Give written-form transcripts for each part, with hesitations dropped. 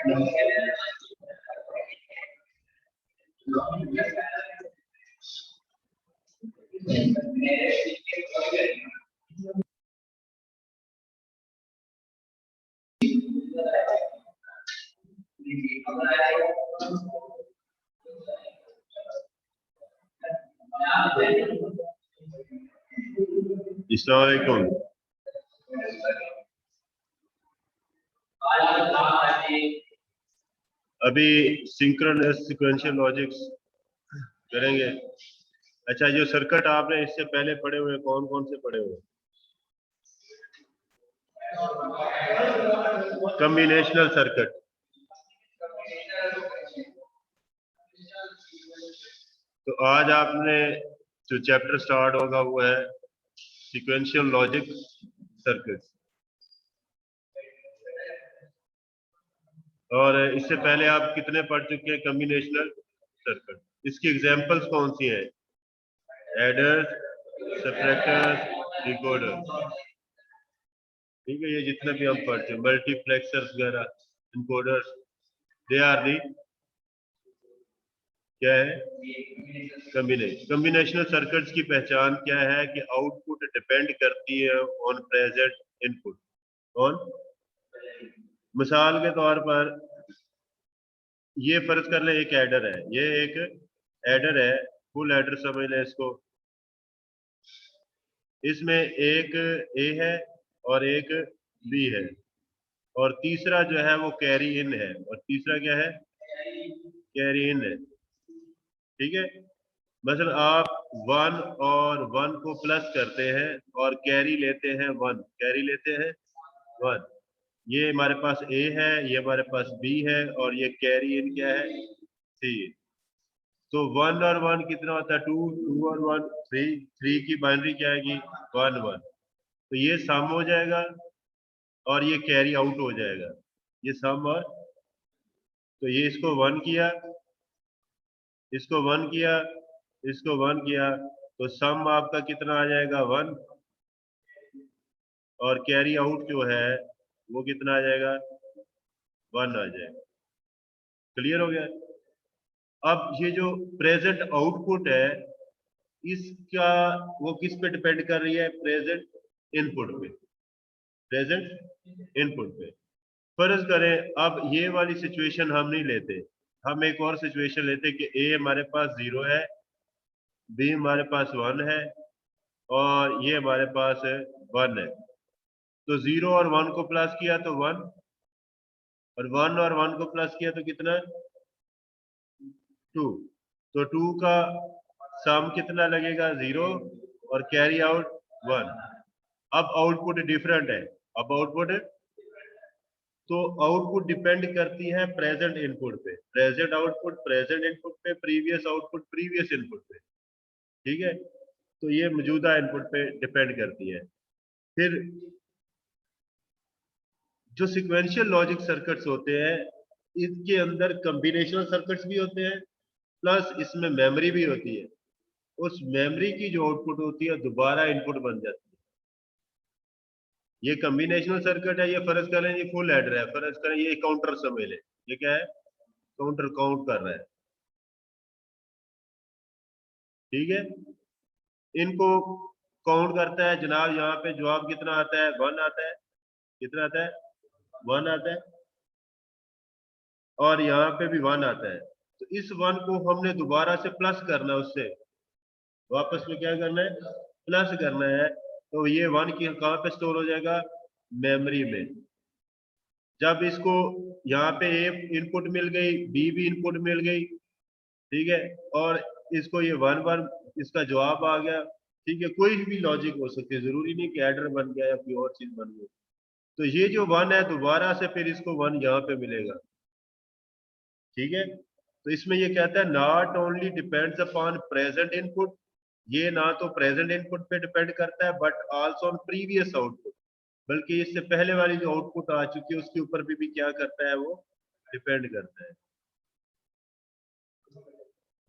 अस्सलाम वालेकुम। अभी सिंक्रोनस सीक्वेंशियल लॉजिक्स करेंगे। अच्छा, जो सर्किट आपने इससे पहले पढ़े हुए कौन कौन से पढ़े हुए? Combinational circuit. तो आज आपने जो चैप्टर स्टार्ट होगा वो है सीक्वेंशियल लॉजिक सर्किट। और इससे पहले आप कितने पढ़ चुके हैं कॉम्बिनेशनल सर्किट? इसकी एग्जांपल्स कौन सी हैं? Adder, subtractor, decoder. ठीक है, ये जितने भी हम पढ़ते हैं, मल्टीप्लेक्सर्स वगैरह, इनकोडर्स, दे आर दी क्या है? कॉम्बिनेशनल सर्किट्स की पहचान क्या है कि आउटपुट डिपेंड करती है ऑन प्रेजेंट इनपुट। ऑन मिसाल के तौर पर ये फर्ज कर ले एक एडर है, ये एक एडर है, फुल एडर समझ लें इसको। इसमें एक ए है और एक बी है और तीसरा जो है वो कैरी इन है। और तीसरा क्या है? कैरी इन है। ठीक है, मतलब आप 1 और 1 को प्लस करते हैं और कैरी लेते हैं 1, कैरी लेते हैं 1। ये हमारे पास ए है, ये हमारे पास बी है और ये कैरी इन क्या है? सी। तो 1 और 1 कितना होता है? 2, 2 और 1 3, 3 की बाइनरी क्या आएगी? 1 1। तो ये सम हो जाएगा और ये कैरी आउट हो जाएगा, ये सम। और तो ये इसको 1 किया, इसको 1 किया, इसको 1 किया, तो सम आपका कितना आ जाएगा? 1। और कैरी आउट जो है वो कितना आ जाएगा? 1 आ जाएगा। क्लियर हो गया? अब ये जो प्रेजेंट आउटपुट है इसका वो किस पे डिपेंड कर रही है? प्रेजेंट इनपुट पे। प्रेजेंट इनपुट पे। फर्ज करें अब ये वाली सिचुएशन हम नहीं लेते, हम एक और सिचुएशन लेते कि ए हमारे पास 0 है, बी हमारे पास 1 है और ये हमारे पास 1 है। तो 0 और 1 को प्लस किया तो 1 और 1 और 1 को प्लस किया तो कितना? 2। तो 2 का सम कितना लगेगा? 0 और कैरी आउट 1। अब आउटपुट डिफरेंट है। अब आउटपुट तो आउटपुट डिपेंड करती है प्रेजेंट इनपुट पे। प्रेजेंट आउटपुट प्रेजेंट इनपुट पे, प्रीवियस आउटपुट प्रीवियस इनपुट पे। ठीक है, तो ये मौजूदा इनपुट पे डिपेंड करती है। फिर जो सिक्वेंशियल लॉजिक सर्किट्स होते हैं इसके अंदर कॉम्बिनेशनल सर्किट्स भी होते हैं, प्लस इसमें मेमोरी भी होती है। उस मेमोरी की जो आउटपुट होती है दोबारा इनपुट बन जाती है। ये कॉम्बिनेशनल सर्किट है, ये फर्ज करें ये फुल एडर है, फर्ज करें ये काउंटर समझ लें, ये क्या है? काउंटर काउंट कर रहा है। ठीक है, इनको काउंट करता है जनाब। यहाँ पे जवाब कितना आता है? 1 आता है। कितना आता है? 1 आता है। और यहाँ पे भी 1 आता है। तो इस 1 को हमने दोबारा से प्लस करना है, उससे वापस में क्या करना है? प्लस करना है। तो ये 1 की कहाँ पे स्टोर हो जाएगा? मेमोरी में। जब इसको यहाँ पे ए इनपुट मिल गई, बी भी इनपुट मिल गई, ठीक है, और इसको ये 1 1 इसका जवाब आ गया। ठीक है, कोई भी लॉजिक हो सकती है, जरूरी नहीं कि एडर बन गया या कोई और चीज बन गई। तो ये जो 1 है दोबारा से फिर इसको 1 यहाँ पे मिलेगा। ठीक है, तो इसमें ये कहता है not only depends upon present input, ये ना तो प्रेजेंट इनपुट पे डिपेंड करता है but also on previous output, बल्कि इससे पहले वाली जो आउटपुट आ चुकी है उसके ऊपर भी क्या करता है? वो डिपेंड करता है।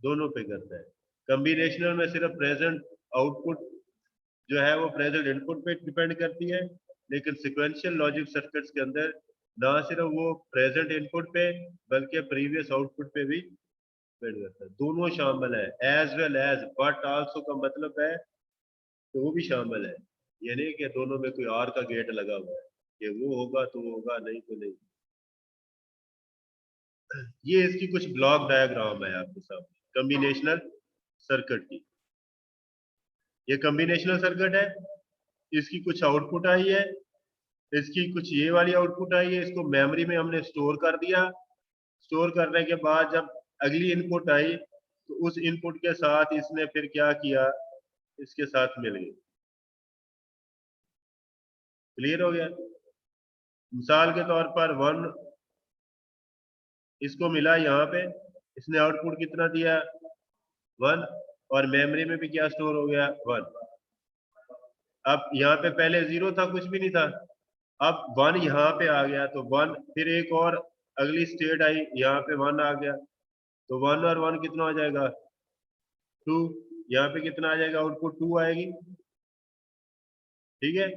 दोनों पे करता है। कॉम्बिनेशनल में सिर्फ प्रेजेंट आउटपुट जो है वो प्रेजेंट इनपुट पे डिपेंड करती है, लेकिन सिक्वेंशियल लॉजिक सर्किट्स के अंदर ना सिर्फ वो प्रेजेंट इनपुट पे बल्कि प्रीवियस आउटपुट पे भी डिपेंड करता है। दोनों शामिल है, as well as but also का मतलब है तो वो भी शामिल है। ये नहीं कि दोनों में कोई और का गेट लगा हुआ है कि वो होगा तो होगा, नहीं तो नहीं। ये इसकी कुछ ब्लॉक डायग्राम है आपके सामने कॉम्बिनेशनल सर्किट की। ये कॉम्बिनेशनल सर्किट है, इसकी कुछ आउटपुट आई है, इसकी कुछ ये वाली आउटपुट आई है, इसको मेमोरी में हमने स्टोर कर दिया। स्टोर करने के बाद जब अगली इनपुट आई तो उस इनपुट के साथ इसने फिर क्या किया, इसके साथ मिल गई। क्लियर हो गया? मिसाल के तौर पर 1 इसको मिला यहाँ पे, इसने आउटपुट कितना दिया 1, और मेमोरी में भी क्या स्टोर हो गया 1। अब यहाँ पे पहले 0 था, कुछ भी नहीं था। अब 1 यहाँ पे आ गया तो 1, फिर एक और अगली स्टेट आई, यहाँ पे 1 आ गया तो 1 और 1 कितना हो जाएगा 2। यहाँ पे कितना आ जाएगा, आउटपुट 2 आएगी। ठीक है,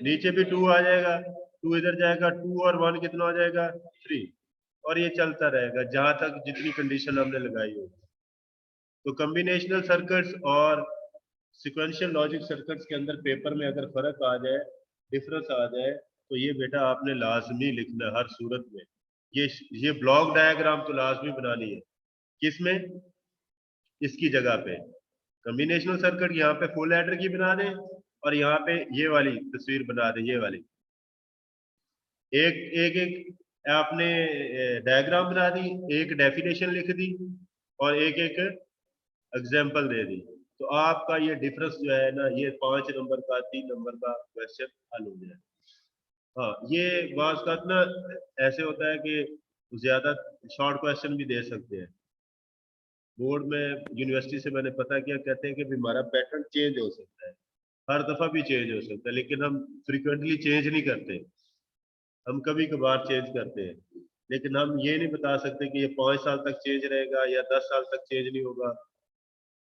नीचे भी 2 आ जाएगा, 2 इधर जाएगा, 2 और 1 कितना हो जाएगा 3। और ये चलता रहेगा जहां तक जितनी कंडीशन हमने लगाई हो। तो कॉम्बिनेशनल सर्किट्स और सिक्वेंशियल लॉजिक सर्किट्स के अंदर पेपर में अगर फर्क आ जाए, डिफरेंस आ जाए, तो ये बेटा आपने लाजमी लिखना है हर सूरत में। ये ब्लॉक डायग्राम तो लाजमी बनानी है। किसमें? इसकी जगह पे कॉम्बिनेशनल सर्किट यहाँ पे फुल एडर की बना दें, और यहाँ पे ये वाली तस्वीर बना दें, ये वाली। एक एक एक आपने डायग्राम बना दी, एक डेफिनेशन लिख दी, और एक एक एग्जाम्पल दे दी। तो आपका ये डिफरेंस जो है ना, ये 5 नंबर का 3 नंबर का क्वेश्चन हल हो जाए। हाँ, ये बात का ना ऐसे होता है कि ज्यादा शॉर्ट क्वेश्चन भी दे सकते हैं। बोर्ड में यूनिवर्सिटी से मैंने पता किया, कहते हैं कि भी हमारा पैटर्न चेंज हो सकता है, हर दफा भी चेंज हो सकता है, लेकिन हम फ्रिक्वेंटली चेंज नहीं करते, हम कभी कभार चेंज करते हैं। लेकिन हम ये नहीं बता सकते कि ये 5 साल तक चेंज रहेगा या 10 साल तक चेंज नहीं होगा।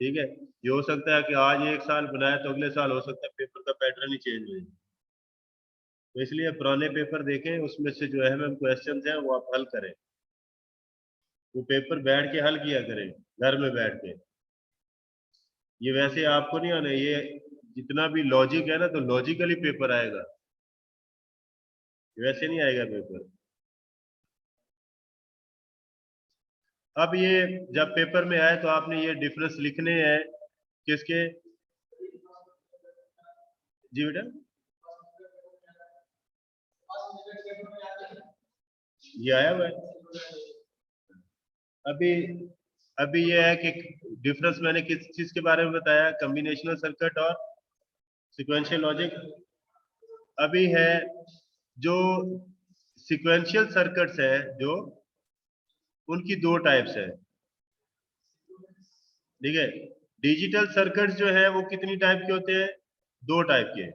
ठीक है, ये हो सकता है कि आज एक साल बनाया तो अगले साल हो सकता है पेपर का पैटर्न ही चेंज हो जाए। तो इसलिए पुराने पेपर देखें, उसमें से जो अहम क्वेश्चन हैं वो आप हल करें। वो पेपर बैठ के हल किया करें, घर में बैठ के। ये वैसे आपको नहीं आना, ये जितना भी लॉजिक है ना, तो लॉजिकली पेपर आएगा, वैसे नहीं आएगा पेपर। अब ये जब पेपर में आए तो आपने ये डिफरेंस लिखने हैं किसके? जी बेटा, ये आया हुआ है। अभी अभी ये है कि डिफरेंस मैंने किस चीज के बारे में बताया, कॉम्बिनेशनल सर्किट और सिक्वेंशियल लॉजिक। अभी है जो सिक्वेंशियल सर्किट्स है, जो उनकी 2 टाइप्स है। ठीक है, डिजिटल सर्किट्स जो है वो कितनी टाइप के होते हैं? 2 टाइप के।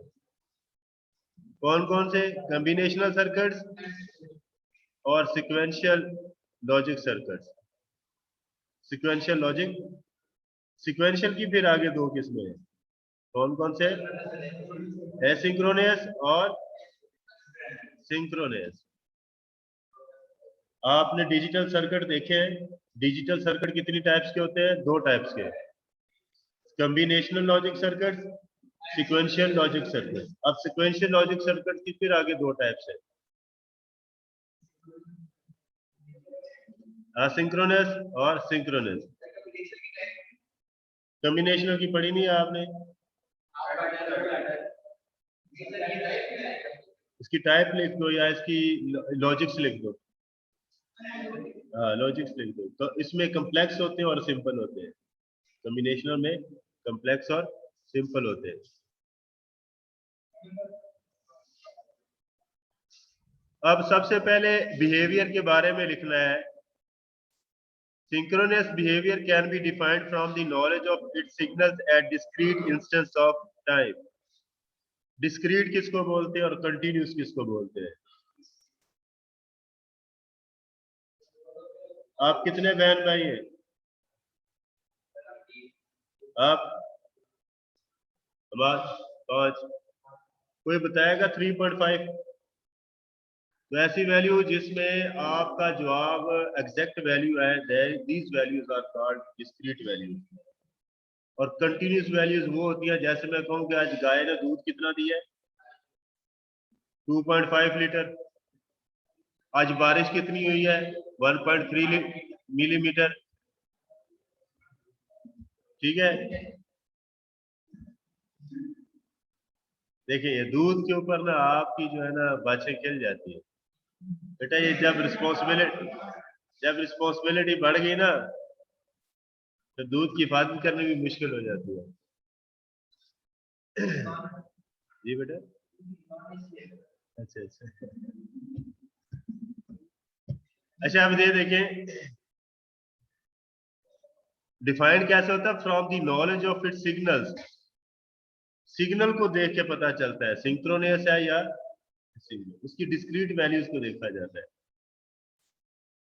कौन कौन से? कॉम्बिनेशनल सर्किट्स और sequential logic circuits. Sequential logic, sequential की फिर आगे 2 किस्में हैं। कौन कौन से? एसिंक्रोनस और सिंक्रोनस। आपने डिजिटल सर्किट देखे हैं, डिजिटल सर्किट कितनी टाइप्स के होते हैं? 2 टाइप्स के, combinational logic circuit, sequential logic circuit. अब सिक्वेंशियल लॉजिक सर्किट की फिर आगे 2 टाइप्स है, असिंक्रोनस और सिंक्रोनस। कॉम्बिनेशनल की पढ़ी नहीं है आपने? इसकी टाइप लिख दो या इसकी लॉजिक्स लिख दो। हाँ, लॉजिक्स लिख दो। तो इसमें कम्प्लेक्स होते हैं और सिंपल होते हैं, कॉम्बिनेशनल में कम्प्लेक्स और सिंपल होते हैं। अब सबसे पहले बिहेवियर के बारे में लिखना है। Synchronous behavior can be defined from the knowledge of its signals at discrete instance of time. Discrete किसको बोलते हैं और continuous किसको बोलते हैं? आप कितने बहन भाई हैं? आप? हमारे 5। कोई बताएगा 3.5? तो ऐसी वैल्यू जिसमें आपका जवाब एग्जैक्ट वैल्यू है, these values are called discrete values. और कंटिन्यूस वैल्यूज वो होती है, जैसे मैं कहूँ कि आज गाय ने दूध कितना दिया है, 2.5 लीटर। आज बारिश कितनी हुई है, 1.3 मिलीमीटर। ठीक है, देखिए ये दूध के ऊपर ना आपकी जो है ना बातें खिल जाती है बेटा। ये जब रिस्पॉन्सिबिलिटी बढ़ गई ना, तो दूध की हिफाजत करनी भी मुश्किल हो जाती है। जी बेटा, अच्छा अच्छा। अच्छा, अब ये देखें डिफाइन कैसे होता है, from the knowledge of it signals. Signal को देख के पता चलता है सिंक्रोनियस है या सिग्नल, उसकी डिस्क्रीट वैल्यूज को देखा जाता है।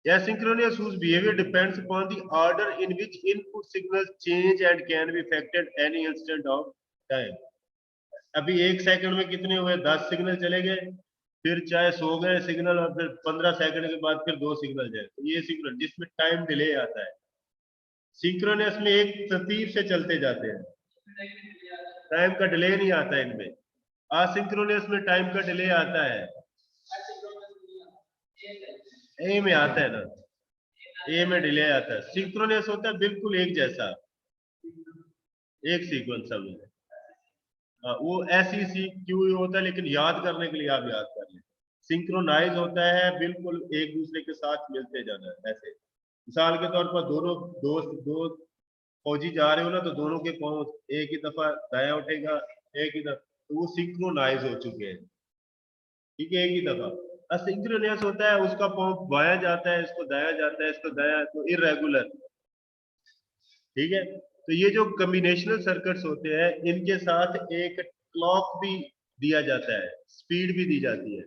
Asynchronous whose behavior depends upon the order in which input signals change and can be affected any instant of time। अभी 1 सेकंड में कितने हुए, 10 सिग्नल चले गए, फिर चाहे 100 गए सिग्नल, और फिर 15 सेकंड के बाद फिर 2 सिग्नल जाए, तो ये सिग्नल जिसमें टाइम डिले आता है। सिंक्रोनस में एक तरतीब से चलते जाते हैं, टाइम का डिले नहीं आता है इनमें। असिंक्रोनस में टाइम का डिले आता है, ए में आता है ना, ए में डिले आता है। सिंक्रोनस होता है बिल्कुल एक जैसा, एक सीक्वेंस सब है। वो ऐसी सी क्यू होता है, लेकिन याद करने के लिए आप याद कर लें। सिंक्रोनाइज होता है बिल्कुल एक दूसरे के साथ मिलते जाना है। ऐसे मिसाल के तौर पर दोनों दोस्त, दो फौजी जा रहे हो ना, तो दोनों के पाँव एक ही दफा दाया उठेगा, एक ही दफा, तो वो सिंक्रोनाइज हो चुके हैं। ठीक है, एक ही दफा। असिंक्रोनस होता है उसका पाँव बाया जाता है, इसको दाया जाता है, इसको दाया, तो इरेगुलर। ठीक है, तो ये जो कॉम्बिनेशनल सर्किट्स होते हैं, इनके साथ एक क्लॉक भी दिया जाता है, स्पीड भी दी जाती है।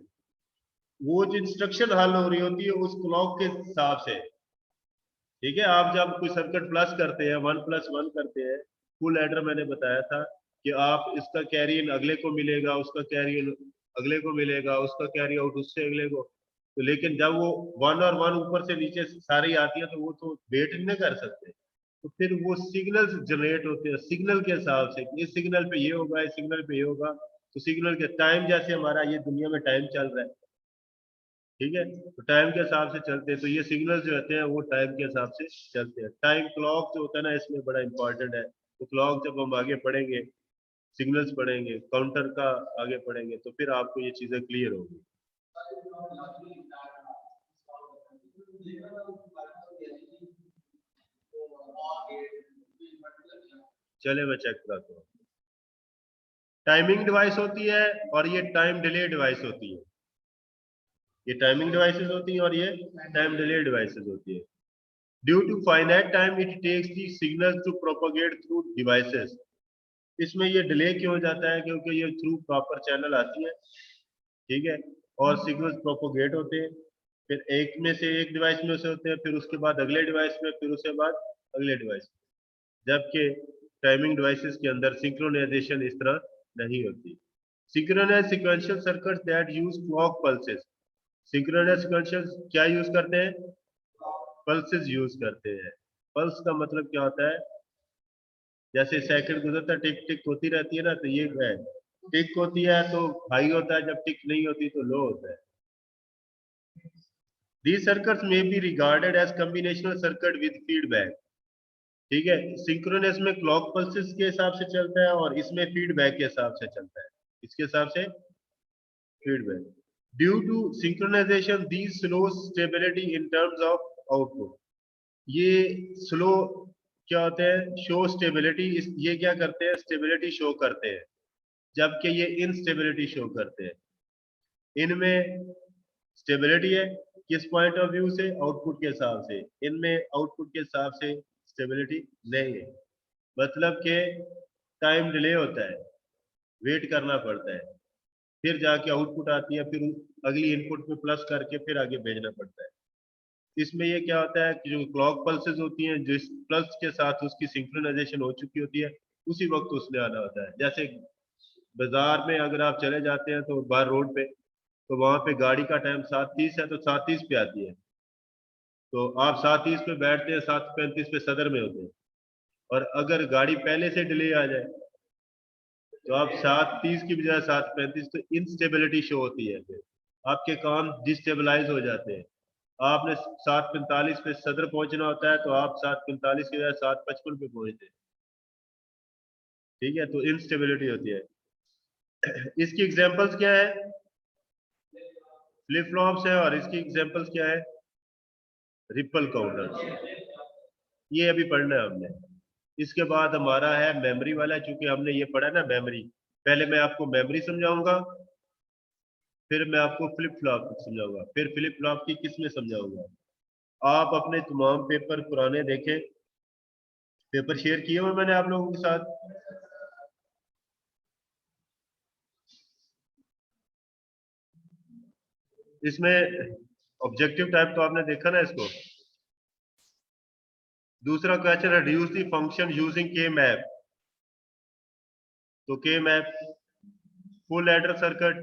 वो जो इंस्ट्रक्शन हल हो रही होती है उस क्लॉक के हिसाब से। ठीक है, आप जब कोई सर्किट प्लस करते हैं, 1+1 करते हैं, फुल एडर मैंने बताया था कि आप इसका कैरी इन अगले को मिलेगा, उसका कैरी इन अगले को मिलेगा, उसका कैरी आउट उससे अगले को। तो लेकिन जब वो 1 और 1 ऊपर से नीचे सारी आती है, तो वो तो वेट नहीं कर सकते, तो फिर वो सिग्नल्स जनरेट होते हैं सिग्नल के हिसाब से, इस सिग्नल पे ये होगा, इस सिग्नल पे ये होगा। तो सिग्नल के टाइम, जैसे हमारा ये दुनिया में टाइम चल रहा है, ठीक है, तो टाइम के हिसाब से चलते हैं। तो ये सिग्नल्स जो होते हैं वो टाइम के हिसाब से चलते हैं। टाइम क्लॉक जो होता है ना, इसमें बड़ा इंपॉर्टेंट है। तो क्लॉक जब हम आगे पढ़ेंगे, सिग्नल्स पढ़ेंगे, काउंटर का आगे पढ़ेंगे, तो फिर आपको ये चीजें क्लियर होगी। चले मैं चेक कराता हूँ। टाइमिंग डिवाइस होती है और ये टाइम डिले डिवाइस होती है। ये टाइमिंग डिवाइसेस होती हैं और ये टाइम डिले डिवाइसेस होती है। Due to finite time it takes the signal to propagate through devices. इसमें ये डिले क्यों हो जाता है, क्योंकि ये थ्रू प्रॉपर चैनल आती है, ठीक है, और सिग्नल प्रोपोगेट होते हैं, फिर एक में से एक डिवाइस में से होते हैं, फिर उसके बाद अगले डिवाइस में, फिर उसके बाद अगले डिवाइस में। जबकि टाइमिंग डिवाइसेस के अंदर सिंक्रोनाइजेशन इस तरह नहीं होती। Synchronise sequential circuits that use clock pulses. Synchronise sequential क्या यूज करते हैं, पल्सेस यूज करते हैं। पल्स का मतलब क्या होता है, जैसे सेकंड गुजरता टिक टिक होती रहती है ना, तो ये है टिक होती है तो हाई होता है, जब टिक नहीं होती तो लो होता है। These circuits may be regarded as combinational circuit with feedback। ठीक है, सिंक्रोनस में क्लॉक पल्सेस के हिसाब से चलता है और इसमें फीडबैक के हिसाब से चलता है, इसके हिसाब से feedback. Due to synchronisation these slow stability in terms of output। ये स्लो क्या होते हैं, शो स्टेबिलिटी, ये क्या करते हैं, स्टेबिलिटी शो करते हैं, जबकि ये इनस्टेबिलिटी शो करते हैं। इनमें स्टेबिलिटी है किस पॉइंट ऑफ व्यू से, आउटपुट के हिसाब से, इनमें आउटपुट के हिसाब से स्टेबिलिटी नहीं है। मतलब कि टाइम डिले होता है, वेट करना पड़ता है, फिर जाके आउटपुट आती है, फिर अगली इनपुट में प्लस करके फिर आगे भेजना पड़ता है। इसमें ये क्या होता है कि जो क्लॉक पल्सेस होती हैं, जिस पल्स के साथ उसकी सिंक्रोनाइजेशन हो चुकी होती है, उसी वक्त उसने आना होता है। जैसे बाजार में अगर आप चले जाते हैं तो बाहर रोड पे तो वहां पे गाड़ी का टाइम 7:30 है तो 7:30 पे आती है, तो आप 7:30 पे बैठते हैं, 7:35 पे सदर में होते हैं। और अगर गाड़ी पहले से डिले आ जाए तो आप 7:30 की बजाय 7:35, तो इनस्टेबिलिटी शो होती है, फिर आपके काम डिस्टेबलाइज हो जाते हैं। आपने 7:45 पे सदर पहुंचना होता है तो आप 7:45 की बजाय 7:55 पे पहुंचते हैं। ठीक है, तो इनस्टेबिलिटी होती है। इसकी एग्जांपल्स क्या है? फ्लिप फ्लॉप्स है, और इसकी एग्जांपल्स क्या है? Ripple counters. ये अभी पढ़ना है हमने। इसके बाद हमारा है मेमोरी वाला, चूंकि हमने ये पढ़ा ना मेमोरी, पहले मैं आपको मेमोरी समझाऊंगा, फिर मैं आपको फ्लिप फ्लॉप समझाऊंगा, फिर फ्लिप फ्लॉप की किस्में समझाऊंगा। आप अपने तमाम पेपर पुराने देखें, पेपर शेयर किए हुए मैंने आप लोगों के साथ। इसमें ऑब्जेक्टिव टाइप तो आपने देखा ना इसको। दूसरा क्वेश्चन है रिड्यूस द फंक्शन यूजिंग के मैप। तो के map, full adder circuit,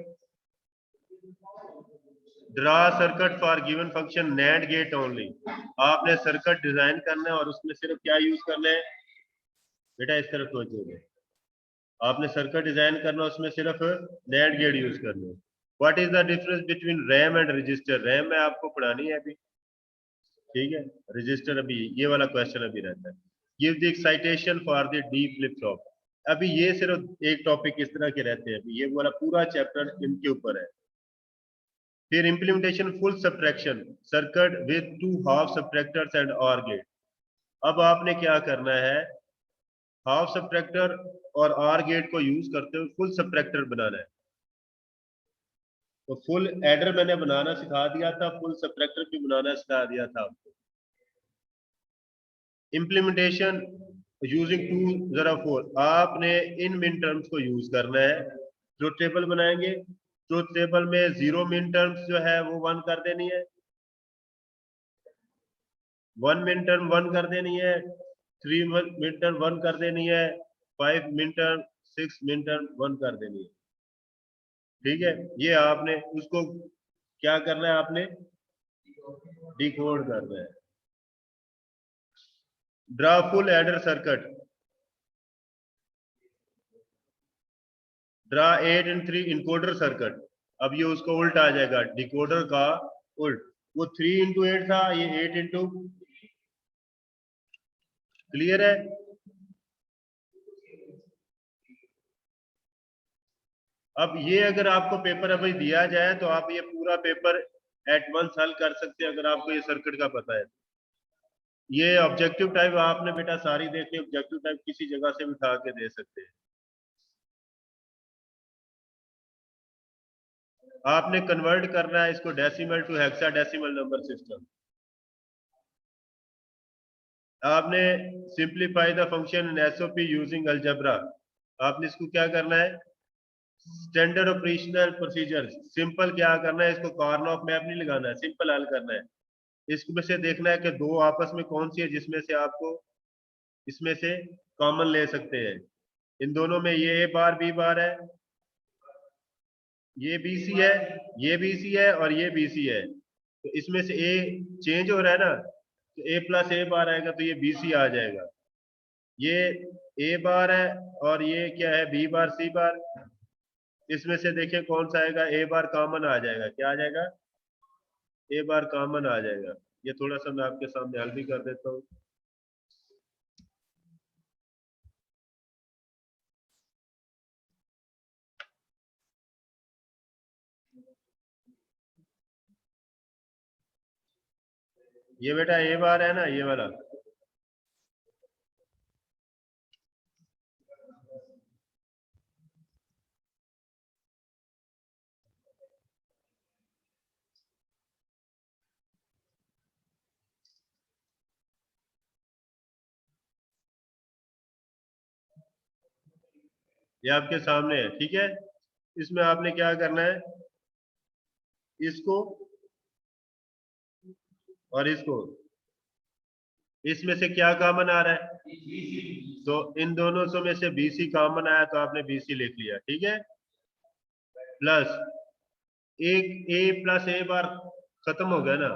draw circuit for given function NAND get only. आपने सर्किट डिजाइन करना है और उसमें सिर्फ क्या यूज करना है बेटा, इस तरफ सोचोगे। आपने सर्किट डिजाइन करना, उसमें सिर्फ नैंड गेट यूज करना है। What is the difference between RAM and register? RAM में आपको पढ़ानी है अभी, ठीक है। रजिस्टर अभी ये वाला क्वेश्चन अभी रहता है। Give the excitation for the D flip flop. अभी ये सिर्फ एक टॉपिक इस तरह के रहते हैं, अभी ये वाला पूरा चैप्टर इनके ऊपर है। फिर implementation full subtraction circuit with two half subtractors and or gate. अब आपने क्या करना है, हाफ सब्ट्रैक्टर और आर गेट को यूज करते हुए फुल सब्ट्रैक्टर बनाना है। तो फुल एडर मैंने बनाना सिखा दिया था, फुल सब्ट्रैक्टर भी बनाना सिखा दिया था आपको। इम्प्लीमेंटेशन यूजिंग 204, आपने इन मिन टर्म्स को यूज करना है। जो टेबल बनाएंगे, जो टेबल में 0 मिन टर्म्स जो है वो 1 कर देनी है, 1 मिन टर्म 1 कर देनी है, 3 मिन टर्म 1 कर देनी है, 5 मिन टर्म, 6 मिन टर्म 1 कर देनी है। ठीक है, ये आपने उसको क्या करना है, आपने डिकोड करना है। Draw full adder circuit, draw 8 and 3 encoder circuit. अब ये उसको उल्टा आ जाएगा, डिकोडर का उल्ट। वो 3 into 8 था, ये 8 into, क्लियर है? अब ये अगर आपको पेपर अभी दिया जाए तो आप ये पूरा पेपर एट वंस हल कर सकते हैं, अगर आपको ये सर्किट का पता है। ये ऑब्जेक्टिव टाइप आपने बेटा सारी देखी, ऑब्जेक्टिव टाइप किसी जगह से भी उठा के दे सकते हैं। आपने कन्वर्ट करना है इसको decimal to hexadecimal number system. आपने simplify the function in SOP using algebra. आपने इसको क्या करना है, स्टैंडर्ड ऑपरेशनल प्रोसीजर। सिंपल क्या करना है, इसको कार्नोफ मैप नहीं लगाना है, सिंपल हल करना है। इसमें से देखना है कि दो आपस में कौन सी है जिसमें से आपको इसमें से कॉमन ले सकते हैं। इन दोनों में ये ए बार बी बार है, ये बी सी है, ये बी सी है और ये बी सी है। तो इसमें से ए चेंज हो रहा है ना, तो ए प्लस ए बार आएगा तो ये बी सी आ जाएगा। ये ए बार है और ये क्या है, बी बार सी बार। इसमें से देखिए कौन सा आएगा, ए बार कॉमन आ जाएगा। क्या आ जाएगा, ए बार कॉमन आ जाएगा। ये थोड़ा सा मैं आपके सामने हल भी कर देता हूँ। ये बेटा ए बार है ना, ये वाला। ये आपके सामने है, ठीक है। इसमें आपने क्या करना है, इसको और इसको, इसमें से क्या कॉमन आ रहा है, तो इन दोनों से में से बीसी कॉमन आया तो आपने बीसी लिख लिया, ठीक है। प्लस एक ए प्लस ए बार खत्म हो गया ना।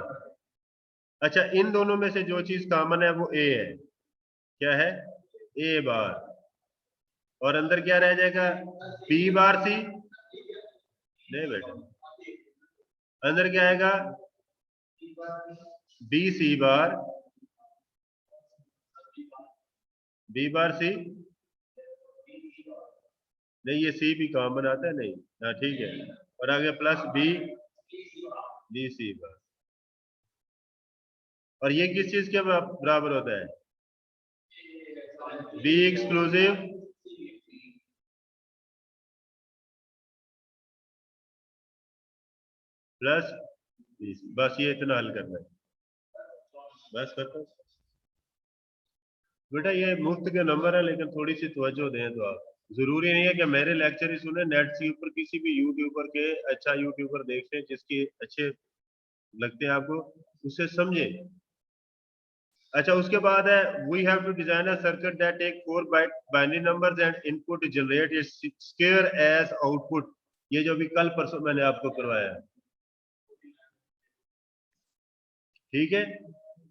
अच्छा, इन दोनों में से जो चीज कॉमन है वो ए है। क्या है? ए बार। और अंदर क्या रह जाएगा? बी बार सी। नहीं बेटा, अंदर क्या आएगा? बी सी बार, बी बार सी। नहीं, ये सी भी कॉमन आता है नहीं। हाँ ठीक है। और आगे plus B, B C bar. और ये किस चीज के बराबर होता है? B exclusive plus B. बस ये इतना हल करना है। बस खत्म। बेटा ये मुफ्त के नंबर है, लेकिन थोड़ी सी तवज्जो दें तो आप। जरूरी नहीं है कि मेरे लेक्चर ही सुने, नेट के ऊपर किसी भी यूट्यूबर के, अच्छा यूट्यूबर देख लें जिसके अच्छे लगते हैं आपको, उसे समझे। अच्छा, उसके बाद है we have to design a circuit that take 4 binary numbers and input generate its square as output. ये जो भी कल परसों मैंने आपको करवाया है, ठीक है।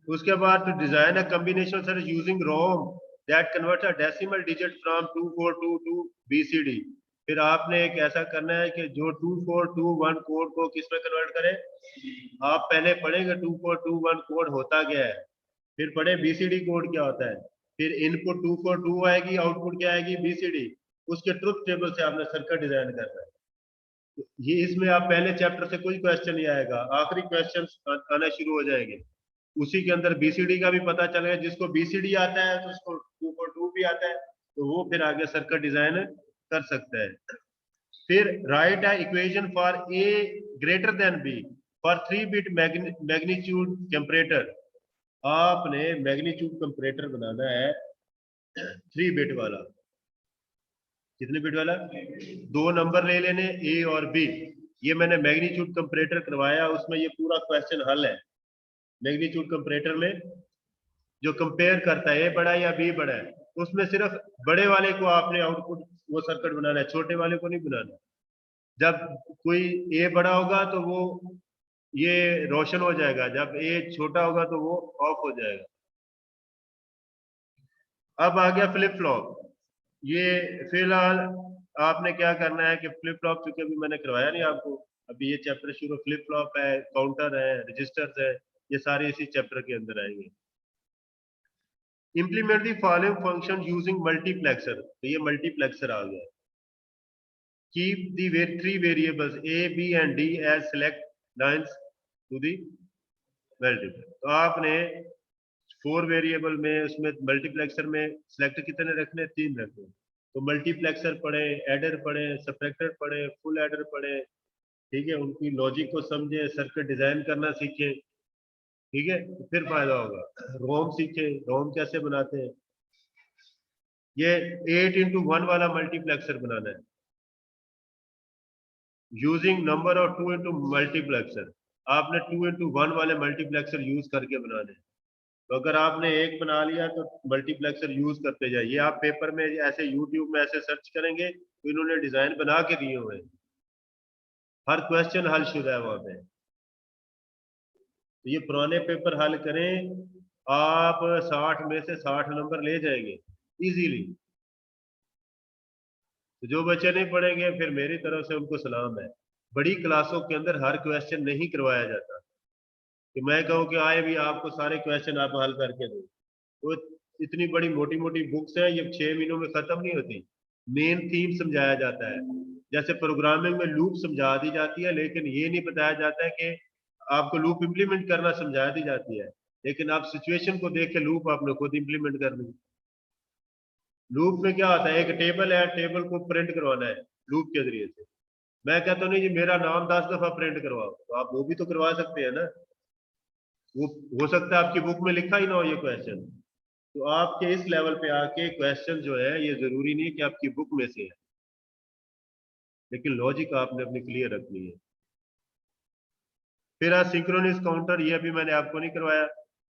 उसके बाद to design a combination sir using ROM that converts a decimal digit from 242 to BCD. फिर आपने एक ऐसा करना है कि जो 2421 कोड को किस में कन्वर्ट करे। आप पहले पढ़ेंगे 2421 कोड होता क्या है, फिर पढ़े बीसीडी कोड क्या होता है, फिर इनपुट 242 आएगी, आउटपुट क्या आएगी? बीसीडी। उसके ट्रुथ टेबल से आपने सर्किट डिजाइन करना है। तो ये इसमें आप पहले चैप्टर से कोई क्वेश्चन नहीं आएगा, आखिरी क्वेश्चन आना शुरू हो जाएंगे। उसी के अंदर बीसीडी का भी पता चलेगा। जिसको बीसीडी आता है तो उसको 242 भी आता है, तो वो फिर आगे सर्किट डिजाइन कर सकता है। फिर राइट है equation for A greater than B for 3 bit magnitude comparator. आपने मैग्नीट्यूड कंपैरेटर बनाना है 3 बिट वाला। कितने बिट वाला? दो नंबर ले लेने, ए और बी। ये मैंने मैग्नीट्यूड कंपैरेटर करवाया, उसमें ये पूरा क्वेश्चन हल है। मैग्नीट्यूड कंपैरेटर में जो कंपेयर करता है ए बड़ा है या बी बड़ा है, उसमें सिर्फ बड़े वाले को आपने आउटपुट वो सर्किट बनाना है, छोटे वाले को नहीं बनाना। जब कोई ए बड़ा होगा तो वो ये रोशन हो जाएगा, जब ए छोटा होगा तो वो ऑफ हो जाएगा। अब आ गया फ्लिप फ्लॉप। ये फिलहाल आपने क्या करना है कि फ्लिप फ्लॉप, चूंकि अभी मैंने करवाया नहीं आपको, अभी ये चैप्टर शुरू। फ्लिप फ्लॉप है, काउंटर है, रजिस्टर्स है, ये सारे इसी चैप्टर के अंदर आएंगे। Implement the following function using multiplexer. तो ये मल्टीप्लेक्सर आ गया। Keep the three variables A B and D as select lines to the multiplex. तो आपने 4 वेरिएबल में, उसमें मल्टीप्लेक्सर में सिलेक्ट कितने रखने? 3 रखने। तो मल्टीप्लेक्सर पढ़े, एडर पढ़े, सब्ट्रैक्टर पढ़े, फुल एडर पढ़े, ठीक है। उनकी लॉजिक को समझे, सर्किट डिजाइन करना सीखे, ठीक है, तो फिर फायदा होगा। रोम सीखे, रोम कैसे बनाते हैं। ये 8x1 वाला मल्टीप्लेक्सर बनाना है using number of 2 into multiplexer. आपने 2x1 वाले मल्टीप्लेक्सर यूज करके बनाने हैं। तो अगर आपने एक बना लिया तो मल्टीप्लेक्सर यूज करते जाइए। आप पेपर में ऐसे यूट्यूब में ऐसे सर्च करेंगे तो इन्होंने डिजाइन बना के दिए हुए हैं, हर क्वेश्चन हल शुदा है वहां पे। तो ये पुराने पेपर हल करें, आप 60 में से 60 नंबर ले जाएंगे इजीली। तो जो बच्चे नहीं पढ़ेंगे फिर मेरी तरफ से उनको सलाम है। बड़ी क्लासों के अंदर हर क्वेश्चन नहीं करवाया जाता कि मैं कहूँ कि आए भी आपको सारे क्वेश्चन आप हल करके दो। तो इतनी बड़ी मोटी मोटी बुक्स है, ये 6 महीनों में खत्म नहीं होती। मेन थीम समझाया जाता है। जैसे प्रोग्रामिंग में लूप समझा दी जाती है, लेकिन ये नहीं बताया जाता है कि आपको लूप इंप्लीमेंट करना समझा दी जाती है, लेकिन आप सिचुएशन को देख के लूप आपने खुद इंप्लीमेंट करनी। लूप में क्या होता है? एक टेबल है, टेबल को प्रिंट करवाना है लूप के जरिए से। मैं कहता हूँ नहीं जी मेरा नाम 10 दफा प्रिंट करवाओ, तो आप वो भी तो करवा सकते हैं ना। वो हो सकता है आपकी बुक में लिखा ही ना हो ये क्वेश्चन। तो आपके इस लेवल पे आके क्वेश्चन जो है ये जरूरी नहीं कि आपकी बुक में से है, लेकिन लॉजिक आपने अपनी क्लियर रखनी है। फिर सिंक्रोनिस काउंटर, ये अभी मैंने आपको नहीं करवाया।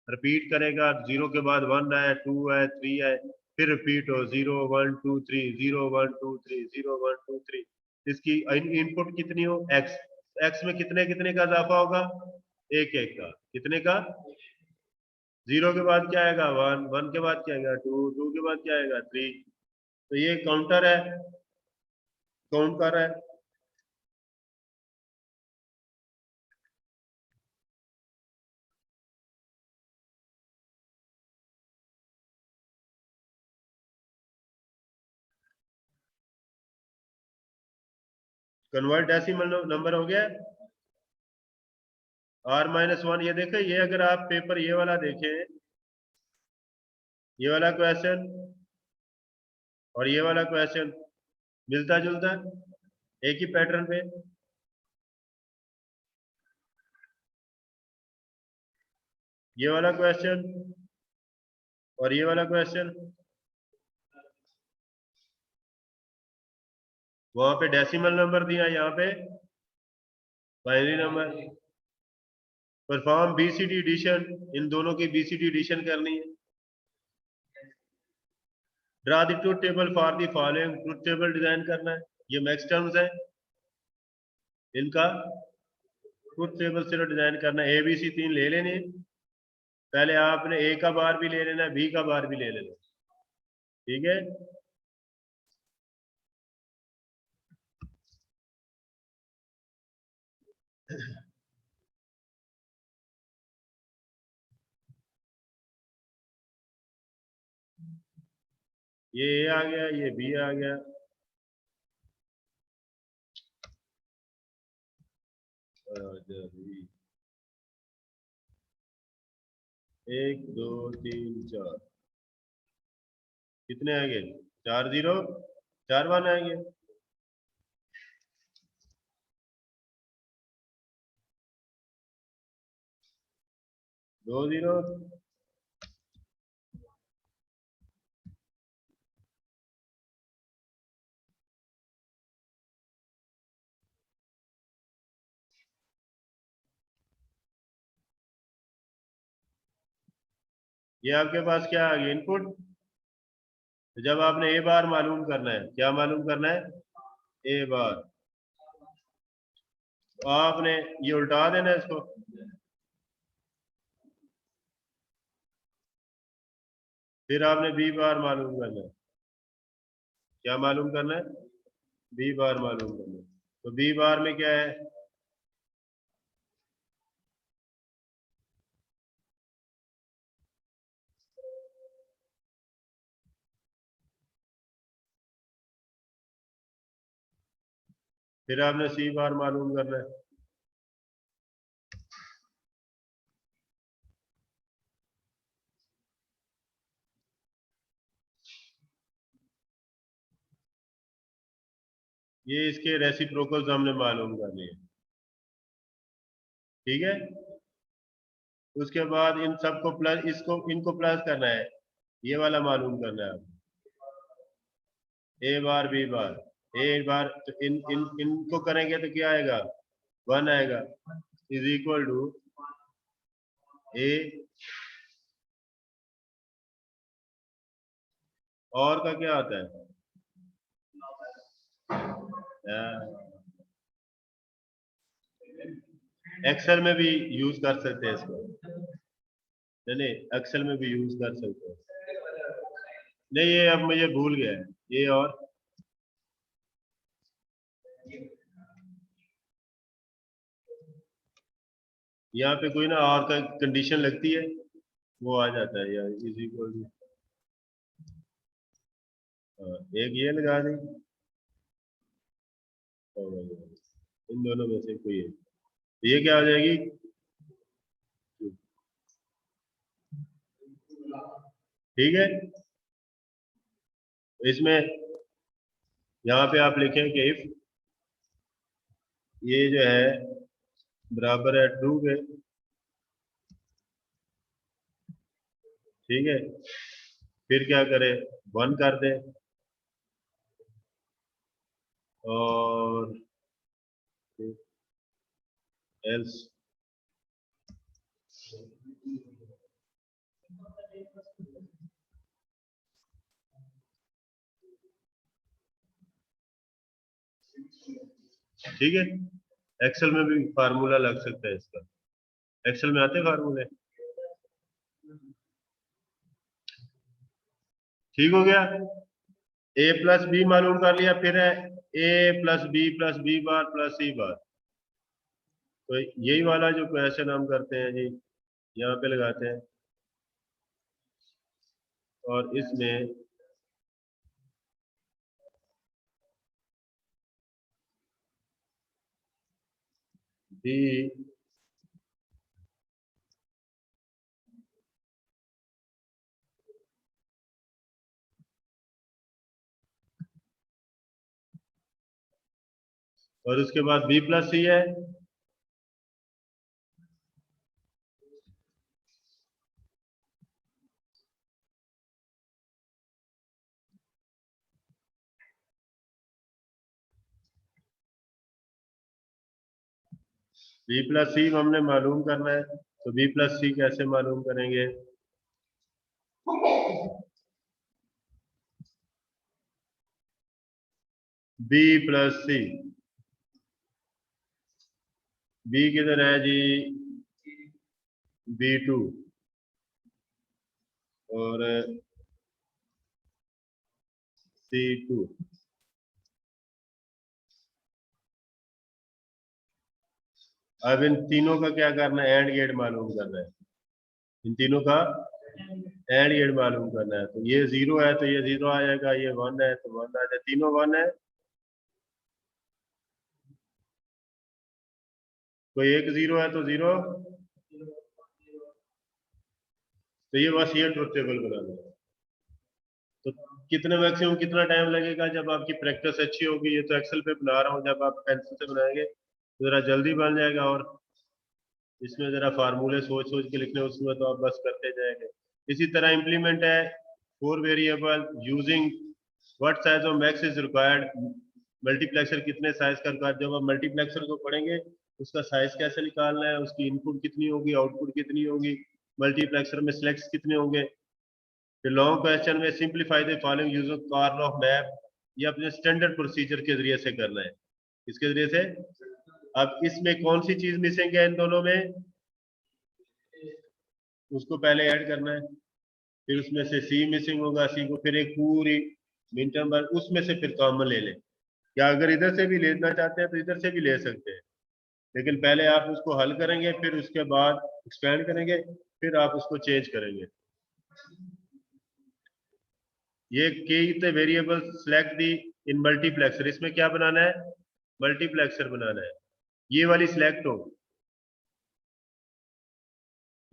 रिपीट करेगा, 0 के बाद 1 है, 2 है, 3 है, फिर रिपीट हो 0 1 2 3 0 1 2 3 0 1 2 3। इसकी इनपुट कितनी हो? x। एक्स में कितने कितने का इजाफा होगा, एक एक का, कितने का, 0 के बाद क्या आएगा 1, 1 के बाद क्या आएगा 2, 2 के बाद क्या आएगा 3। तो ये काउंटर है, काउंट कर रहा है। कन्वर्ट डेसिमल नंबर हो गया, R-1। ये देखें, ये अगर आप पेपर ये वाला देखें, ये वाला क्वेश्चन और ये वाला क्वेश्चन मिलता जुलता है, एक ही पैटर्न पे। ये वाला क्वेश्चन और ये वाला क्वेश्चन, वहां पे डेसिमल नंबर दिया, यहाँ पे binary number. Perform BCD addition, इन दोनों की बीसीडी एडिशन करनी है। Draw the truth table for the following, truth table design करना है। ये मैक्स टर्म्स है, इनका ट्रुथ टेबल सिर्फ डिजाइन करना है। ABC 3 ले लेने, पहले आपने ए का बार भी ले लेना है, बी का बार भी ले लेना, ठीक है। ये ए आ गया, ये बी आ गया, एक दो तीन चार, कितने आएंगे, 4 0, 4 1 आएंगे। दो 0, ये आपके पास क्या आ गया इनपुट। जब आपने ए बार मालूम करना है, क्या मालूम करना है, ए बार, तो आपने ये उल्टा देना है इसको, फिर आपने बी बार मालूम करना है। क्या मालूम करना है, बी बार मालूम करना है। तो बी बार में क्या है, फिर आपने सी बार मालूम करना है। ये इसके रेसिप्रोकल्स हमने मालूम करने हैं, ठीक है। उसके बाद इन सबको प्लस, इसको इनको प्लस करना है, ये वाला मालूम करना है। ए बार बी बार, ए बार, तो इन इन इनको करेंगे तो क्या आएगा, 1 आएगा, इज इक्वल टू ए, और का क्या आता है, एक्सेल में भी यूज कर सकते हैं इसको, नहीं नहीं, एक्सेल में भी यूज कर सकते हैं। नहीं, ये अब मुझे भूल गया है, ये और यहाँ पे कोई ना और का कंडीशन लगती है, वो आ जाता है यार, इज इक्वल टू, एक ये लगा दें, और इन दोनों में से कोई है, तो ये क्या हो जाएगी, ठीक है। इसमें यहाँ पे आप लिखें कि इफ ये जो है बराबर है ट्रू के, ठीक है, फिर क्या करें, 1 कर दे, और एल्स, ठीक है। एक्सेल में भी फार्मूला लग सकता है इसका। एक्सेल में आते फार्मूले। ठीक हो गया। ए प्लस बी मालूम कर लिया, फिर है प्लस बी बार प्लस सी बार। तो यही वाला जो क्वेश्चन हम करते हैं जी, यहाँ पे लगाते हैं और इसमें बी और उसके बाद बी प्लस सी है। बी प्लस सी हमने मालूम करना है, तो बी प्लस सी कैसे मालूम करेंगे? बी प्लस सी, बी किधर है जी? B2 और C2। अब इन तीनों का क्या करना है? एंड गेट मालूम करना है। इन तीनों का एंड गेट मालूम करना है। तो ये 0 है तो ये 0 आ जाएगा, ये 1 है तो 1 आ जाएगा, तीनों 1 है। कोई एक 0 है तो 0। तो ये बस ये ट्रुथ टेबल बनाना है। तो कितने मैक्सिमम कितना टाइम लगेगा? जब आपकी प्रैक्टिस अच्छी होगी। ये तो एक्सेल पे बना रहा हूँ, जब आप पेंसिल से बनाएंगे तो जरा जल्दी बन जाएगा। और इसमें जरा फार्मूले सोच सोच के लिखने, उसमें तो आप बस करते जाएंगे। इसी तरह इंप्लीमेंट है 4 variable using what size of max is required. Multiplexer कितने साइज का रिक्वायर्ड, जब आप मल्टीप्लेक्सर को पढ़ेंगे उसका साइज कैसे निकालना है, उसकी इनपुट कितनी होगी, आउटपुट कितनी होगी, मल्टीप्लेक्सर में सिलेक्ट कितने होंगे। फिर लॉन्ग क्वेश्चन में simplify the following using Karnaugh map. ये अपने स्टैंडर्ड प्रोसीजर के जरिए से करना है। इसके जरिए से। अब इसमें कौन सी चीज मिसिंग है इन दोनों में? उसको पहले ऐड करना है। फिर उसमें से सी मिसिंग होगा, सी को फिर एक पूरी मिन टर्म उसमें से फिर कॉमन ले लें। या अगर इधर से भी लेना चाहते हैं तो इधर से भी ले सकते हैं, लेकिन पहले आप उसको हल करेंगे, फिर उसके बाद एक्सपेंड करेंगे, फिर आप उसको चेंज करेंगे। ये के variable select the in multiplexer, इसमें क्या बनाना है? मल्टीप्लेक्सर बनाना है। ये वाली सिलेक्ट हो।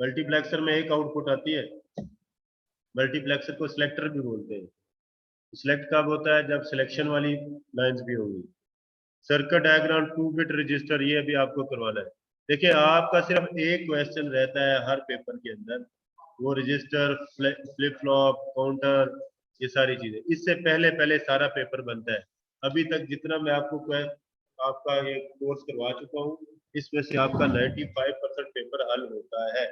मल्टीप्लेक्सर में एक आउटपुट आती है। मल्टीप्लेक्सर को सिलेक्टर भी बोलते हैं। सिलेक्ट कब होता है? जब सिलेक्शन वाली लाइंस भी होंगी। सर्किट डायग्राम 2 बिट रजिस्टर, ये अभी आपको करवाना है। देखिए आपका सिर्फ एक क्वेश्चन रहता है हर पेपर के अंदर, वो रजिस्टर, फ्लिप फ्लॉप, काउंटर, ये सारी चीजें। इससे पहले पहले सारा पेपर बनता है। अभी तक जितना मैं आपका ये कोर्स करवा चुका हूँ, इसमें से आपका 95% पेपर हल होता है।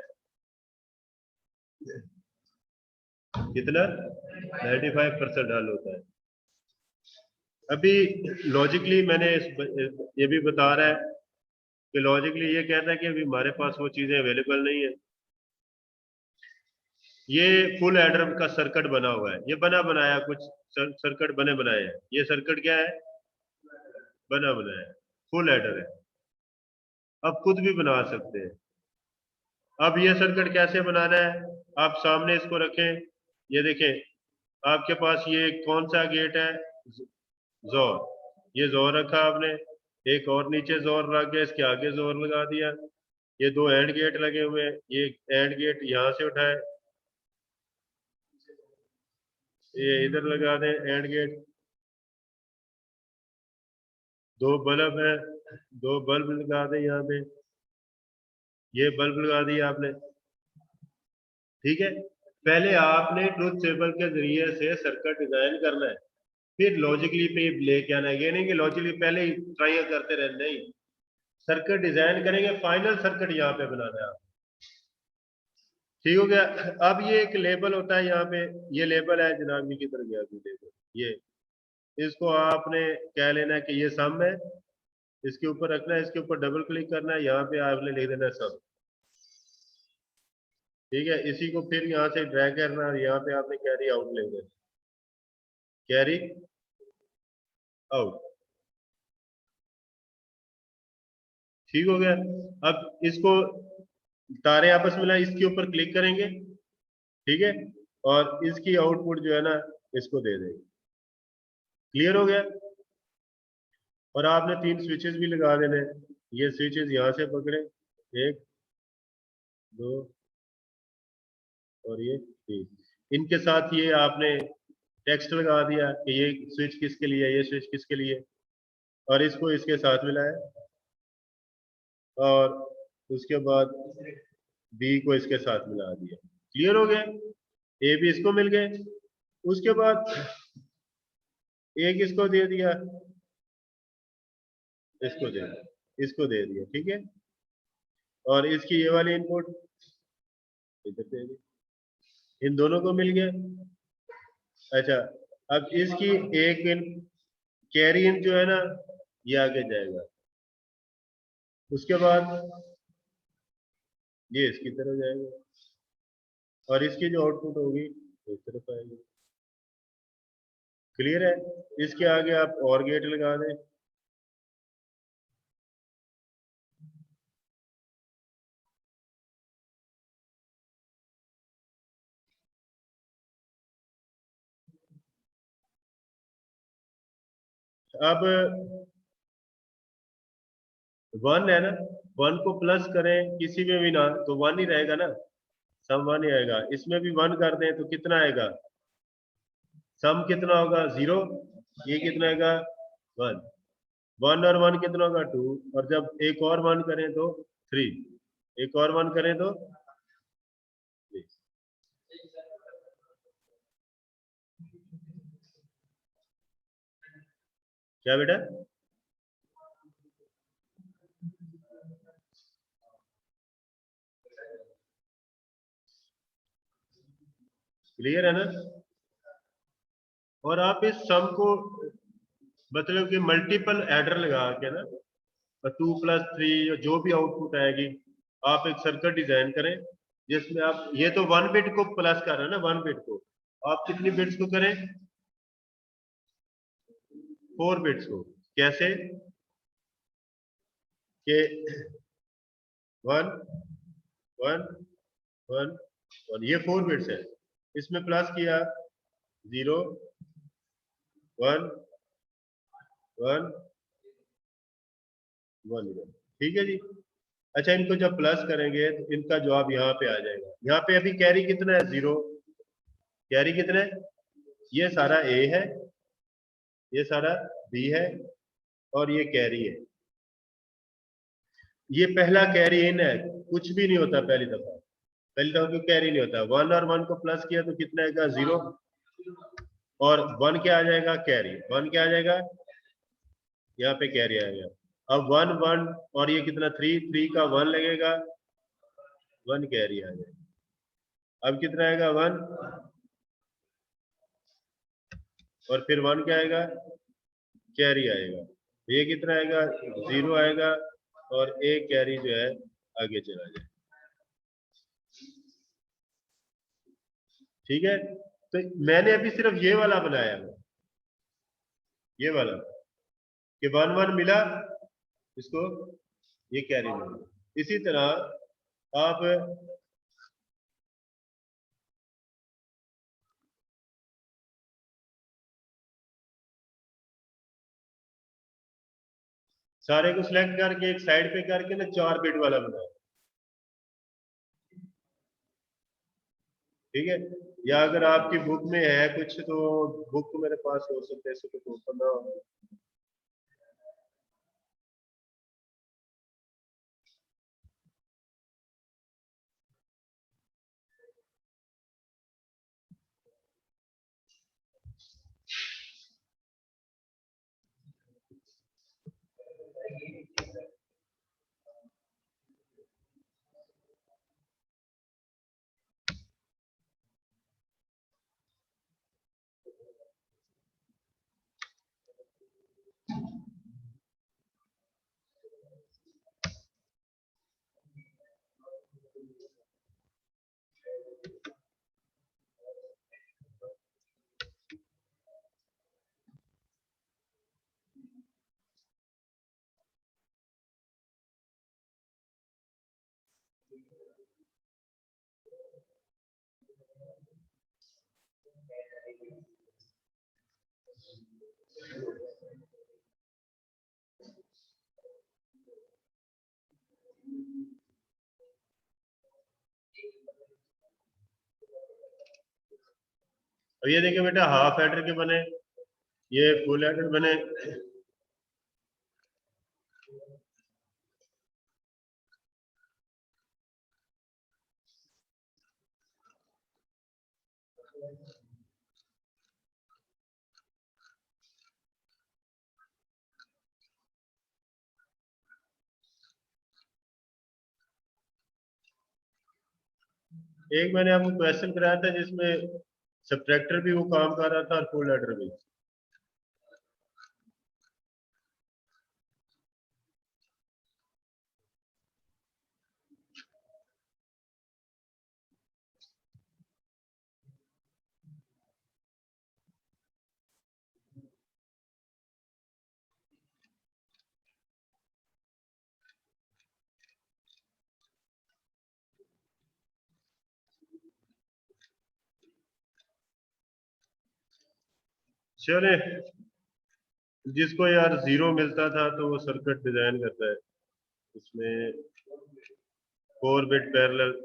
कितना? 95% हल होता है। अभी लॉजिकली मैंने ये भी बता रहा है कि लॉजिकली ये कहता है कि अभी हमारे पास वो चीजें अवेलेबल नहीं है। ये फुल एडर का सर्किट बना हुआ है, ये बना बनाया कुछ सर्किट बने बनाए हैं। ये सर्किट क्या है? बना बनाया है, फुल एडर है। अब खुद भी बना सकते हैं। अब ये सर्किट कैसे बनाना है? आप सामने इसको रखें, ये देखें आपके पास ये कौन सा गेट है? जोर। ये जोर रखा आपने, एक और नीचे जोर रख गया, इसके आगे जोर लगा दिया। ये दो एंड गेट लगे हुए हैं, ये एंड गेट यहाँ से उठाए, ये इधर लगा दें एंड गेट। दो बल्ब है, दो बल्ब लगा दें यहाँ पे, ये बल्ब लगा दिया आपने। ठीक है। पहले आपने ट्रुथ टेबल के जरिए से सर्किट डिजाइन करना है, फिर लॉजिकली पे लेके आना है। ये नहीं कि लॉजिकली पहले ही ट्राई करते रहे, नहीं। सर्किट डिजाइन करेंगे, फाइनल सर्किट यहाँ पे बनाना है आप। ठीक हो गया। अब ये एक लेबल होता है यहाँ पे, ये लेबल है जनाब, ये किधर गया अभी लेबल? ये इसको आपने क्या लेना है कि ये सम है, इसके ऊपर रखना है, इसके ऊपर डबल क्लिक करना है, यहाँ पे आपने लिख देना सब। ठीक है, इसी को फिर यहाँ से ड्रैग करना है, यहाँ पे आपने कैरी आउट लिख देना, कैरी आउट। ठीक हो गया। अब इसको तारे आपस में इसके ऊपर क्लिक करेंगे, ठीक है, और इसकी आउटपुट जो है ना इसको दे देंगे। क्लियर हो गया। और आपने 3 स्विचेस भी लगा देने, ये स्विचेस यहाँ से पकड़े, 1 2 और ये 3, इनके साथ ये आपने टेक्स्ट लगा दिया कि ये स्विच किसके लिए है, ये स्विच किसके लिए, और इसको इसके साथ मिलाया, और उसके बाद बी को इसके साथ मिला दिया। क्लियर हो गया। ए भी इसको मिल गए। उसके बाद एक इसको दे दिया, इसको दे दिया, इसको दे दिया, ठीक है, और इसकी ये वाली इनपुट इधर दे दी, इन दोनों को मिल गया। अच्छा, अब इसकी एक इन कैरी इन जो है ना ये आगे जाएगा, उसके बाद ये इसकी तरफ जाएगा, और इसकी जो आउटपुट होगी इस तरफ आएगी। क्लियर है। इसके आगे आप और गेट लगा दें। अब 1 है ना, 1 को प्लस करें किसी में भी ना तो 1 ही रहेगा ना, सम 1 ही आएगा। इसमें भी 1 कर दें तो कितना आएगा, सम कितना होगा 0, ये कितना आएगा 1, 1 और 1 कितना होगा 2, और जब एक और 1 करें तो 3, एक और 1 करें तो 3। क्या बेटा, क्लियर है ना। और आप इस सम को मतलब कि मल्टीपल एडर लगा के ना, 2+3 जो भी आउटपुट आएगी, आप एक सर्किट डिजाइन करें जिसमें आप ये तो 1 बिट को प्लस कर रहे हैं ना, 1 बिट को आप कितनी बिट्स को करें, 4 बिट्स को। कैसे कि 1 1 1 1, ये 4 बिट्स है, इसमें प्लस किया 0 1 1 1 1, ठीक है जी। अच्छा, इनको जब प्लस करेंगे तो इनका जवाब यहाँ पे आ जाएगा। यहाँ पे अभी कैरी कितना है 0, कैरी कितना है, ये सारा ए है, ये सारा बी है, और ये कैरी है। ये पहला कैरी इन है, कुछ भी नहीं होता पहली दफा, पहली दफा क्यों कैरी नहीं होता। 1 और 1 को प्लस किया तो कितना आएगा 0, और 1 क्या आ जाएगा कैरी, 1 क्या आ जाएगा, यहाँ पे कैरी आएगा। अब 1 1 और ये कितना 3, 3 का 1 लगेगा, 1 कैरी आ जाएगा। अब कितना आएगा 1, और फिर 1 क्या आएगा, कैरी आएगा, ये कितना आएगा 0 आएगा, और एक कैरी जो है आगे चला जाए। ठीक है, तो मैंने अभी सिर्फ ये वाला बनाया है, ये वाला कि 1 1 मिला इसको, ये कैरी मिला। इसी तरह आप सारे को सिलेक्ट करके एक साइड पे करके ना 4 बिट वाला बनाओ, ठीक है। या अगर आपकी बुक में है कुछ तो बुक मेरे पास हो सकते हैं, कुछ ओपन ना हो। अब ये देखिए बेटा, हाफ एडर के बने, ये फुल एडर बने। एक मैंने आपको क्वेश्चन कराया था जिसमें सब्ट्रैक्टर भी वो काम कर रहा था और फुल एडर भी। चले, जिसको यार जीरो मिलता था तो वो सर्किट डिजाइन करता है, इसमें 4 बिट पैरेलल।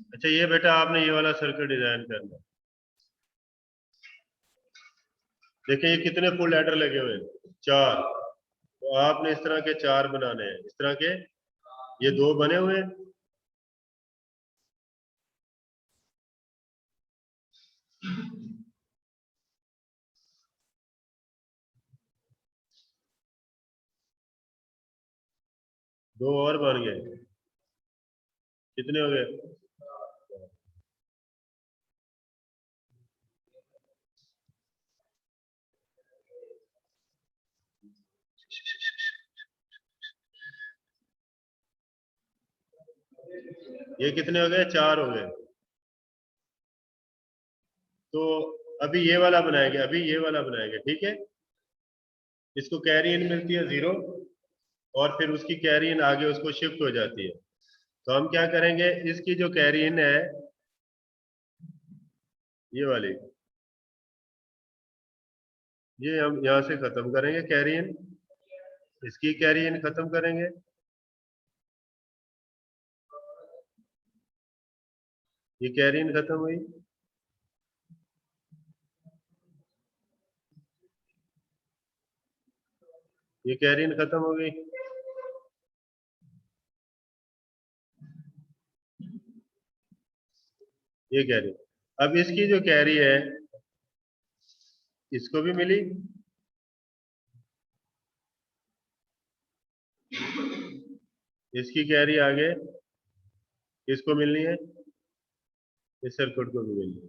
अच्छा ये बेटा आपने ये वाला सर्किट डिजाइन करना है। देखिए ये कितने फुल एडर लगे हुए हैं, 4। तो आपने इस तरह के 4 बनाने हैं, इस तरह के। ये 2 बने हुए हैं। दो और बन गए, कितने हो गए? ये कितने हो गए? 4 हो गए। तो अभी ये वाला बनाएंगे, अभी ये वाला बनाएंगे, ठीक है। इसको कैरी इन मिलती है 0, और फिर उसकी कैरी इन आगे उसको शिफ्ट हो जाती है। तो हम क्या करेंगे, इसकी जो कैरी इन है ये वाली, ये हम यहां से खत्म करेंगे कैरी इन, इसकी कैरी इन खत्म करेंगे। ये कैरी इन खत्म हुई, ये कैरी इन खत्म हो गई। ये कैरी, अब इसकी जो कैरी है इसको भी मिली, इसकी कैरी आगे इसको मिलनी है, इस सर्किट को भी मिलनी है।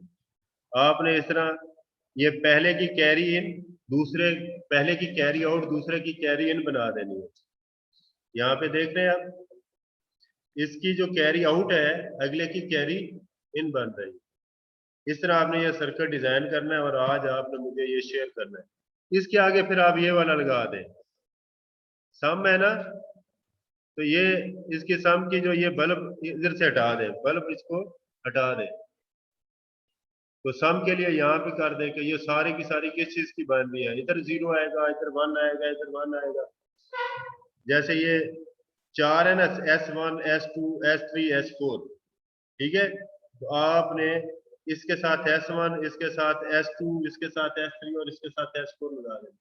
आपने इस तरह ये पहले की कैरी इन दूसरे, पहले की कैरी आउट दूसरे की कैरी इन बना देनी है। यहाँ पे देख रहे हैं आप, इसकी जो कैरी आउट है अगले की कैरी इन बन रही है। इस तरह आपने ये सर्किट डिजाइन करना है और आज आपने मुझे ये शेयर करना है। इसके आगे फिर आप ये वाला लगा दें, सम है ना, तो ये इसके सम की जो ये बल्ब इधर से हटा दें, बल्ब इसको हटा दें। तो सम के लिए यहाँ पे कर दें कि ये सारी की सारी किस चीज की बन रही है, इधर 0 आएगा, इधर 1 आएगा, इधर 1 आएगा। जैसे ये 4 है ना, S1 S2 S3 S4, ठीक है। तो आपने इसके साथ S1, इसके साथ S2, इसके साथ S3 और इसके साथ S4 लगा दें।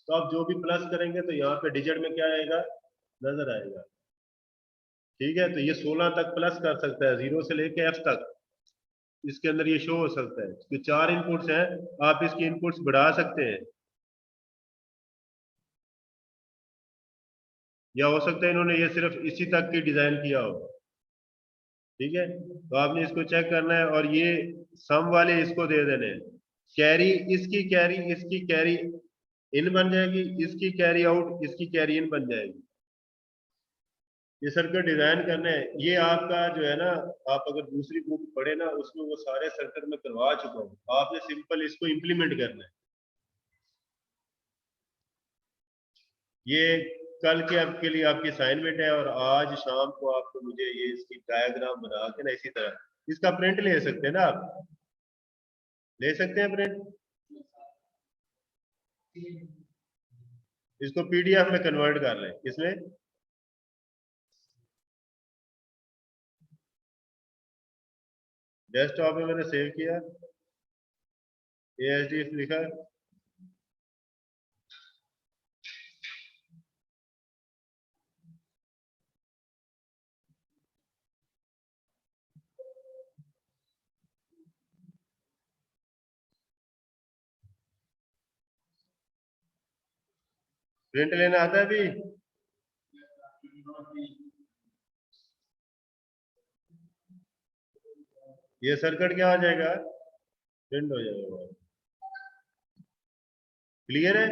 तो आप जो भी प्लस करेंगे तो यहाँ पे डिजिट में क्या आएगा, नजर आएगा। ठीक है, तो ये 16 तक प्लस कर सकता है, 0 से लेके F तक। इसके अंदर ये शो हो सकता है। तो 4 इनपुट्स हैं, आप इसकी इनपुट्स बढ़ा सकते हैं, या हो सकता है इन्होंने ये सिर्फ इसी तक की डिजाइन किया हो। ठीक है, तो आपने इसको चेक करना है और ये सम वाले इसको दे देने हैं। कैरी, इसकी कैरी इन बन जाएगी, इसकी कैरी आउट, इसकी कैरी इन बन जाएगी। ये सर्किट डिजाइन करना है, ये आपका जो है ना, आप अगर दूसरी बुक पढ़े ना उसमें वो सारे सर्किट में करवा चुका हूँ, आपने सिंपल इसको इम्प्लीमेंट करना है। ये कल के आपके लिए आपकी असाइनमेंट है, और आज शाम को आपको मुझे ये इसकी डायग्राम बना के ना इसी तरह इसका प्रिंट ले सकते हैं ना, आप ले सकते हैं प्रिंट, इसको पीडीएफ में कन्वर्ट कर लें। इसमें डेस्कटॉप में मैंने सेव किया, ASDF लिखा, प्रिंट लेना आता है अभी। ये सर्किट क्या हो जाएगा, प्रिंट हो जाएगा। क्लियर है।